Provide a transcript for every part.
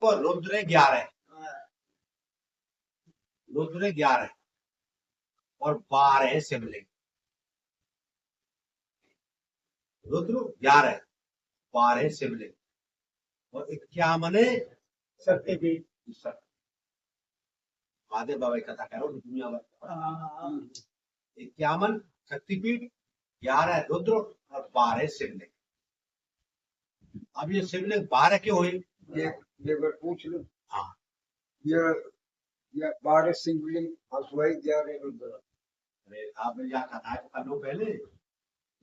तो रुद्र 11, रुद्र 11 और 12 शिवलिंग। रुद्र 11, 12 शिवलिंग और 51 शक्तिपीठ। महादेव बाबा की कथा कह रहा हूँ दुनिया में। 51 शक्तिपीठ, 11 रुद्र और 12 शिवलिंग। अब ये शिवलिंग 12 क्यों हुई? ये बार पूछ लो। हाँ, ये 12 शिवलिंग हसवाई 11 रुद्र। अरे आपने क्या कथा कर लो पहले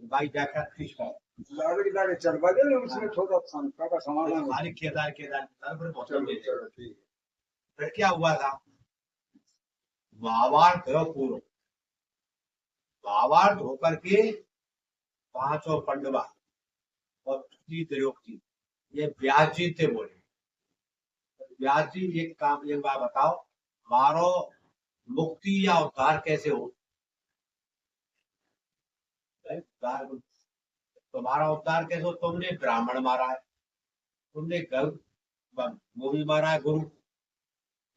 भाई, जाकर ठीक है लाड़े चलवा दे उसमें थोड़ा शंका का समाधान हो। खाली केदार पर मौसम दे दे। चलो ठीक है। फिर क्या हुआ था? महाभारत गयो पूर्व, महाभारत होकर के 5 पांडवा और द्रौपदी, ये व्यास जी थे बोले। व्यास जी एक बात बताओ, मारो मुक्ति या उद्धार कैसे हो? तुम्हारा उद्धार कैसे हो? तुमने ब्राह्मण मारा है, तुमने वो भी मारा है गुरु,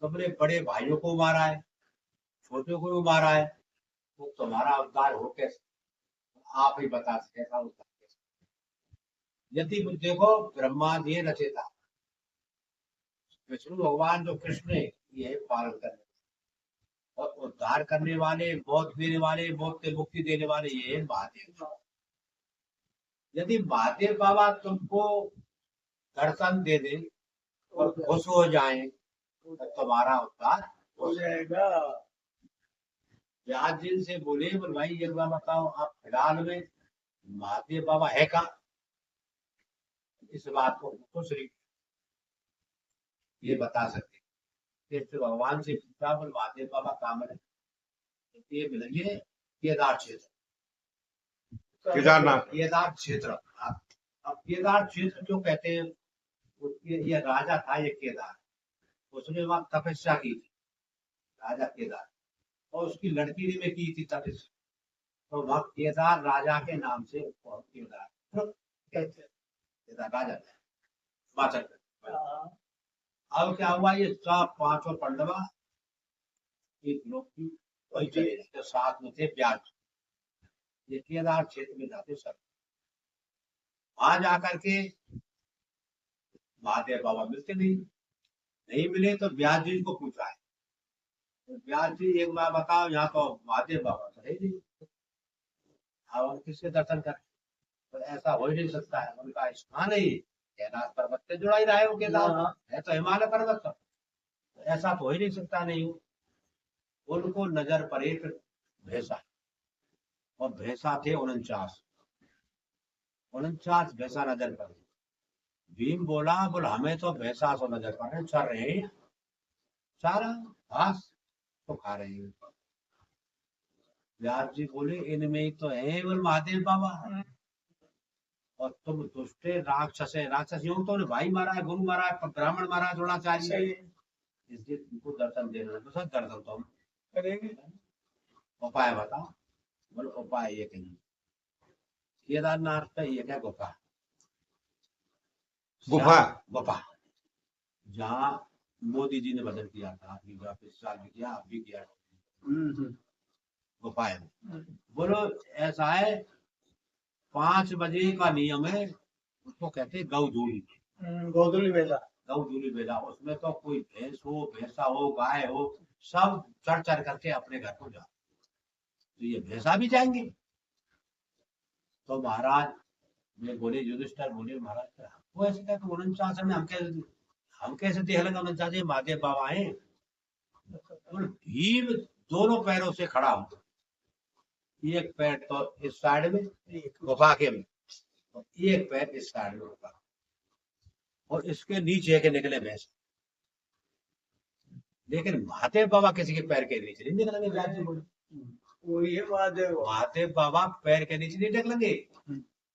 तुमने बड़े भाइयों को मारा है, छोटे को भी मारा है, तो तुम्हारा उद्धार हो कैसे? आप ही बता सकते कैसा उद्धार कैसे? यदि देखो ब्रह्मा जी रचेता, विष्णु भगवान जो कृष्ण है ये पालन करने और उद्धार करने वाले, मौत देने वाले, मौत से मुक्ति देने वाले ये महादेव। यदि महादेव बाबा तुमको दर्शन दे दे और खुश हो जाए तो तुम्हारा उद्धार हो जाएगा। व्यास जी से बोले भाई एक बार बताओ, आप फिलहाल में महादेव बाबा है का? इस बात को खुश रही ये बता सकते। फिर भगवान से पूछा, बोल महादेव बाबा काम है? ये मिलेंगे केदार क्षेत्र, केदारनाथ, केदार क्षेत्र। अब केदार क्षेत्र जो कहते हैं, ये राजा था ये केदार, उसने वहां तपस्या की थी, राजा केदार, और उसकी लड़की ने में की थी तपस्या, तो वहां केदार राजा के नाम से केदार कहते, केदार राजा था। अब क्या हुआ, ये सब 5 पांडवा एक लोग की वही चले तो साथ में थे व्यास, ये केदार क्षेत्र में जाते सब। वहां जाकर के महादेव बाबा मिलते नहीं मिले तो व्यास जी को पूछा है, तो व्यास जी एक बार बताओ, यहाँ तो महादेव बाबा तो है नहीं, अब हम किसके दर्शन करें? तो ऐसा हो ही नहीं सकता है, उनका स्थान ही कैलाश पर्वत से जुड़ा ही रहा है, वो केदार है तो हिमालय पर्वत, तो ऐसा तो हो ही नहीं सकता। नहीं हो, उनको नजर पर एक भैंसा, और भैंसा थे 49 भैंसा नजर पर। भीम बोला हमें तो भैंसा सो नजर पर है, चल रहे हैं सारा घास तो खा रहे हैं। व्यास जी बोले इनमें ही तो है बोल महादेव बाबा, और तुम दुष्ट राक्षस है। राक्षस यूं तो भाई मारा है, गुरु मारा है, ब्राह्मण मारा है, द्रोणाचार्य, इसलिए तुमको दर्शन देना तो सर दर्शन तो हम करेंगे। उपाय बताओ। बोलो उपाय ये कहीं केदारनाथ का ये क्या गुफा, गुफा जहाँ मोदी जी ने भजन किया था, आपकी पिछले साल भी किया, आप भी किया, गुफा है। बोलो ऐसा है, 5 बजे का नियम है, उसको कहते हैं गौधूली, गोधूली बेला, गौधूली बेला। उसमें तो कोई भैंस हो, भैंसा हो, गाय हो, सब चढ़ करके अपने घर को जाओ। तो ये भैंसा भी जाएंगे? तो महाराज ने बोले, युधिष्ठिर बोले महाराज वो ऐसे क्या 49 में हम कैसे देख लेंगे 49 महादेव बाबा है? भीम दोनों पैरों से खड़ा हो, एक पैर तो इस साइड में गुफा के में, तो एक पैर इस साइड में गुफा, और इसके नीचे के निकले भैंस। लेकिन महादेव बाबा किसी के पैर के नीचे नहीं निकलेंगे। वो ये महादेव बाबा पैर के नीचे नहीं निकलेंगे,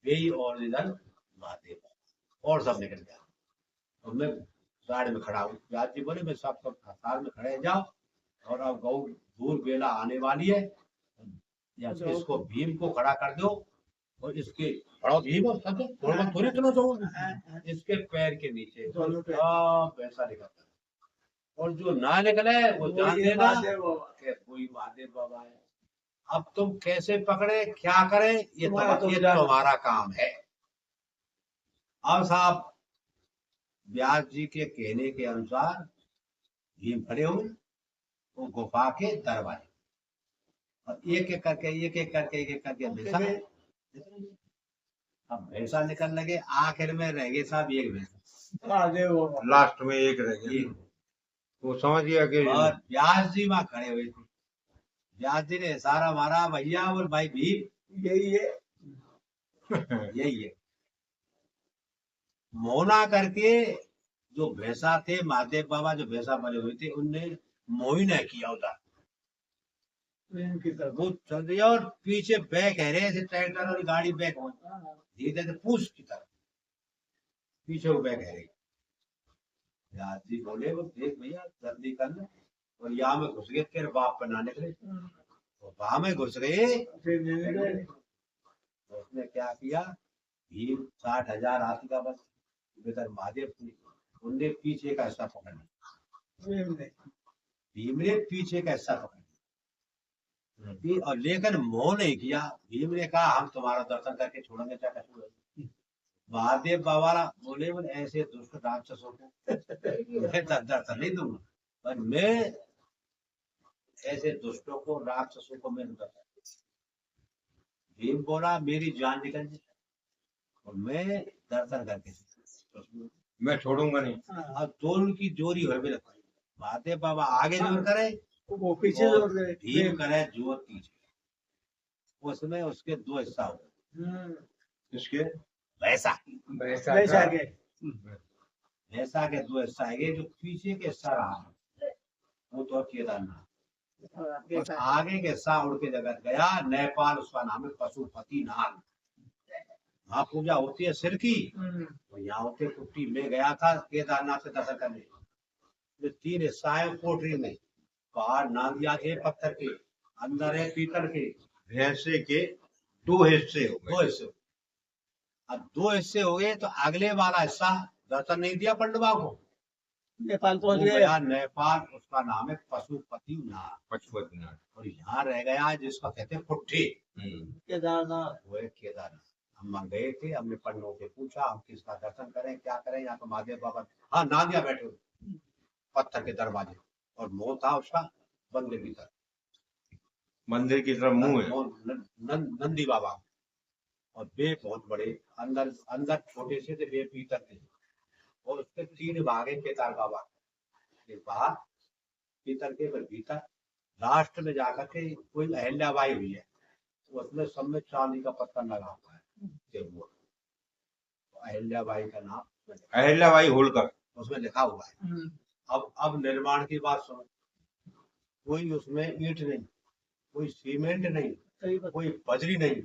यही ओरिजिनल महादेव बाबा, और सब निकल गया। और मैं साइड में खड़ा हूँ। व्यास जी बोले मैं सब कतार में खड़े जाओ, और अब गौ दूर बेला आने वाली है, या इसको भीम को खड़ा कर दो, और इसके बड़ा यही बात सच है, थोड़ा बहुत थोड़ी इतना तो इसके पैर के नीचे दोनों पैर। सब ऐसा निकलता है। और जो ना निकले वो जान ये देना महादेव बाबा। कि कोई महादेव बाबा है। अब तुम कैसे पकड़े क्या करें ये तुम ये जानो। तुम्हारा काम है। अब साहब व्यास जी के कहने के अनुसार भीम खड़े हुए वो गुफा के दरवाजे और एक एक करके भैंसा अब भैंसा निकल लगे आखिर में रह गए साहब एक भैंसा महादेव बाबा। लास्ट में एक रह गया। एक। वो समझ गया कि और व्यास जी वहां खड़े हुए थे। व्यास जी ने इशारा मारा भैया और भाई भीम यही है। यही है। मोना करके जो भैंसा थे महादेव बाबा जो भैंसा बने हुए थे उनने मोहिन किया होता प्रेम की तरफ। वो चल दिया और पीछे बैक है रे ट्रैक्टर और गाड़ी बैक हो धीरे धीरे पूछ की तरफ पीछे वो बैक है रे। व्यास जी बोले वो देख भैया जल्दी कर ले और यहाँ में घुस गए तेरे बाप पर ना निकले तो वहां में घुस गए फिर नहीं गए। तो उसने क्या किया भीम 60,000 हाथी का बस इधर महादेव थे उनने पीछे का हिस्सा पकड़ लिया। प्रेम ने। भीम ने पीछे का हिस्सा पकड़ लिया और लेकिन मोह नहीं किया। भीम ने कहा हम तुम्हारा दर्शन करके छोड़ेंगे क्या कसूर। महादेव बाबा बोले बोले ऐसे दुष्ट राक्षसों को मैं दर्शन नहीं दूंगा पर मैं ऐसे दुष्टों को राक्षसों को मैं दर्शन। भीम बोला मेरी जान निकल जाए और मैं दर्शन करके मैं छोड़ूंगा नहीं। अब दोनों की जोरी हो गई। महादेव बाबा आगे जोर करे वो पीछे और जोड़ गए। भीम करे जोर पीछे। उसमें उसके दो हिस्सा हो गए इसके वैसा वैसा के। वैसा के दो हिस्सा है जो पीछे के हिस्सा रहा वो तो केदारनाथ और आगे के हिस्सा उड़ के जगत गया नेपाल उसका नाम है पशुपति नाथ। वहाँ पूजा होती है सिर की तो यहाँ होते कुट्टी में गया था केदारनाथ से दर्शन करने। जो 3 हिस्सा है कोठरी में बाहर नादिया के पत्थर के अंदर है पीतल के भैंसे के 2 हिस्से हो दो गए। हिस्से। अब 2 हिस्से हो गए तो अगले वाला हिस्सा दर्शन नहीं दिया पंडवा को नेपाल वो पहुंच गए। गया नेपाल उसका नाम है पशुपति नाथ पशुपतिनाथ। और यहाँ रह गया जिसका कहते हैं पुट्ठी केदारनाथ। वो है केदारनाथ। हम वहाँ गए थे हमने पंडों से पूछा हम किसका दर्शन करें क्या करें यहाँ तो महादेव बाबा हाँ नादिया बैठे हुए पत्थर के दरवाजे और मुंह था उसका बंद की तरफ मंदिर की तरफ मुंह है। नंदी बाबा और वे बहुत बड़े अंदर अंदर छोटे से थे वे पीतर थे और उसके 3 भाग है केदार बाबा के बाहर पीतर के फिर भीतर लास्ट में जाकर के कोई अहिल्याबाई हुई है उसमें सब में चांदी का पत्थर लगा हुआ है वो अहिल्याबाई का नाम अहिल्याबाई होलकर उसमें लिखा हुआ है। अब निर्माण की बात सुनो कोई उसमें ईंट नहीं कोई सीमेंट नहीं सही बात। कोई बजरी नहीं।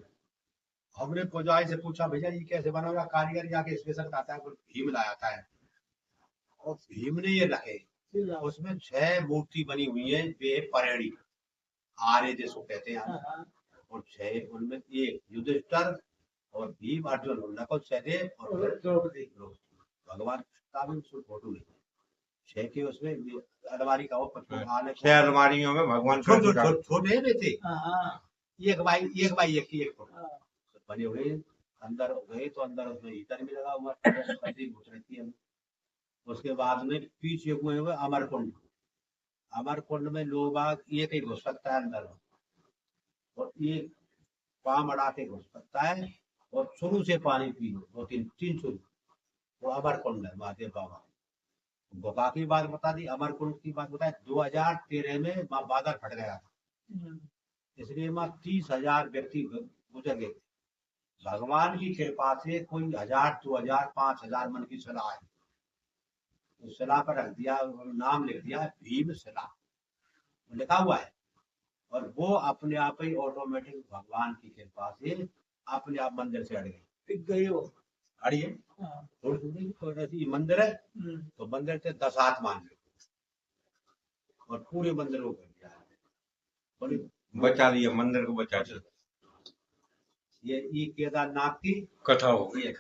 हमने पुजारी से पूछा भैया ये कैसे बना हुआ कारीगर जाके स्पेशल खाता है भीम लाया था है और भीम ने ये रखे उसमें 6 मूर्ति बनी हुई है वे परेड़ी आर्य जिसको कहते हैं और 6 उनमें एक युधिष्ठिर और भीम अर्जुन नकुल सहदेव और द्रौपदी। भगवान का भी उसमें फोटो नहीं 6 के उसमें अलमारी का वो 6 अलमारियों में भगवान कृष्ण का छोटे में थे हाँ। एक बाई एक की एक फोटो बने हुए अंदर गए तो अंदर उसमें हीटर भी लगा हुआ घुस रहती है। उसके बाद में पीछे हुए हुए अमरकुंड में लोग एक ही घुस सकता है अंदर और एक पाँव अड़ा के घुस सकता है और शुरू से पानी पी 2-3 शुरू वो अमरकुंड है महादेव बाबा। गुफा की बात बता दी अमरकुंड की बात बताई 2013 में बादल फट गया था इसलिए 30,000 व्यक्ति गुजर गए। भगवान की कृपा से कोई 1000 2000 5000 मन की शिला है उस शिला पर रख दिया नाम लिख दिया भीम शिला लिखा हुआ है और वो अपने आप ही ऑटोमेटिक भगवान की कृपा से अपने आप मंदिर से हट गई टिक गई वो। अड़िए थोड़ी सी मंदिर है तो मंदिर से 10 हाथ मान लो और पूरे मंदिर को कर दिया बचा दिया मंदिर को बचा दिया। ये केदारनाथ की कथा हो गई। ये